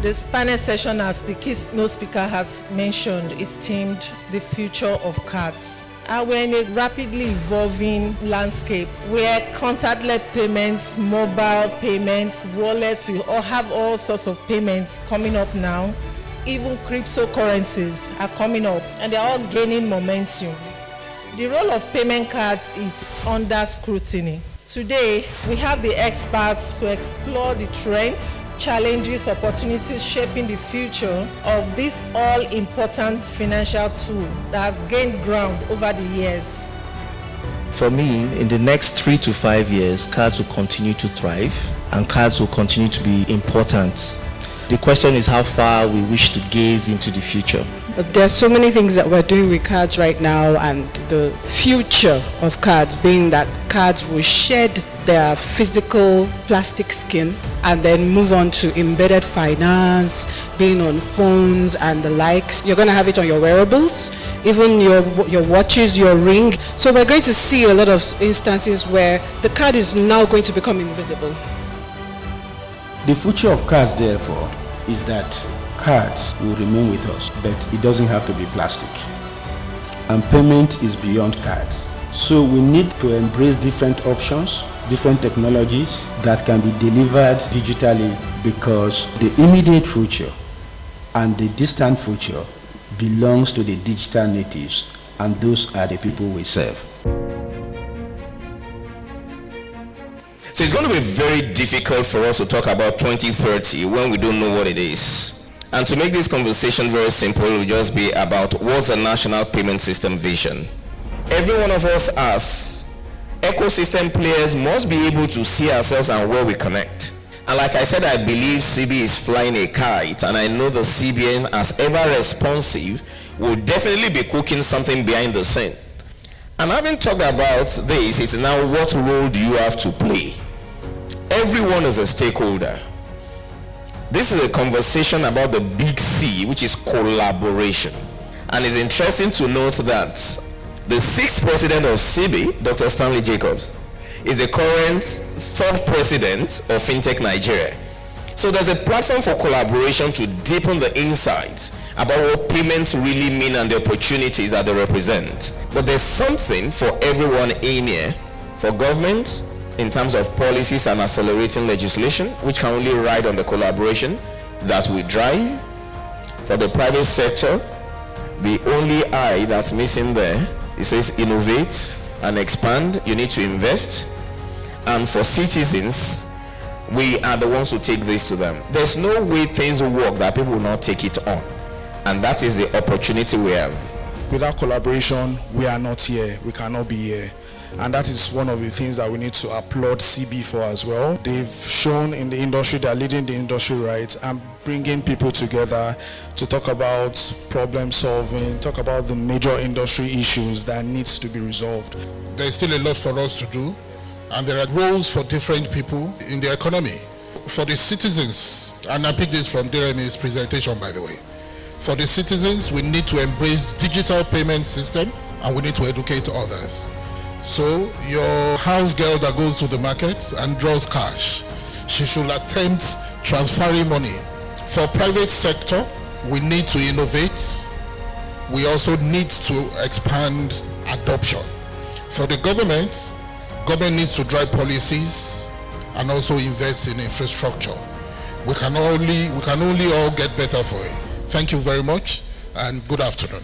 This panel session, as the keynote speaker has mentioned, is themed The Future of Cards. We're in a rapidly evolving landscape where contactless payments, mobile payments, wallets, we all have all sorts of payments coming up now. Even cryptocurrencies are coming up and they're all gaining momentum. The role of payment cards is under scrutiny. Today, we have the experts to explore the trends, challenges, opportunities shaping the future of this all-important financial tool that has gained ground over the years. For me, in the next 3 to 5 years, cards will continue to thrive and cards will continue to be important. The question is how far we wish to gaze into the future. There are so many things that we're doing with cards right now, and the future of cards being that cards will shed their physical plastic skin and then move on to embedded finance, being on phones and the likes. You're going to have it on your wearables, even your watches, your ring. So we're going to see a lot of instances where the card is now going to become invisible. The future of cards, therefore, is that cards will remain with us, but it doesn't have to be plastic. And payment is beyond cards. So we need to embrace different options, different technologies that can be delivered digitally, because the immediate future and the distant future belongs to the digital natives, and those are the people we serve. So it's going to be very difficult for us to talk about 2030 when we don't know what it is. And to make this conversation very simple, it will just be about what's the national payment system vision. Every one of us as ecosystem players must be able to see ourselves and where we connect. And like I said, I believe CeBIH is flying a kite, and I know the CBN, as ever responsive, will definitely be cooking something behind the scene. And having talked about this, it's now what role do you have to play? Everyone is a stakeholder. This is a conversation about the big C, which is collaboration. And it's interesting to note that the 6th president of CeBIH, Dr. Stanley Jacobs, is the current 3rd president of FinTech Nigeria. So there's a platform for collaboration to deepen the insights about what payments really mean and the opportunities that they represent. But there's something for everyone in here, for government, in terms of policies and accelerating legislation, which can only ride on the collaboration that we drive. For the private sector, the only I that's missing there, it says innovate and expand. You need to invest. And for citizens, we are the ones who take this to them. There's no way things will work that people will not take it on. And that is the opportunity we have. Without collaboration, we are not here. We cannot be here. And that is one of the things that we need to applaud CeBIH for as well. They've shown in the industry, they're leading the industry right and bringing people together to talk about problem solving, talk about the major industry issues that needs to be resolved. There's still a lot for us to do, and there are roles for different people in the economy. For the citizens, and I picked this from Jeremy's presentation, by the way. For the citizens, we need to embrace digital payment system, and we need to educate others. So your house girl that goes to the market and draws cash, she should attempt transferring money. For private sector, we need to innovate. We also need to expand adoption. For the government needs to drive policies and also invest in infrastructure. We can only all get better for it. Thank you very much and good afternoon.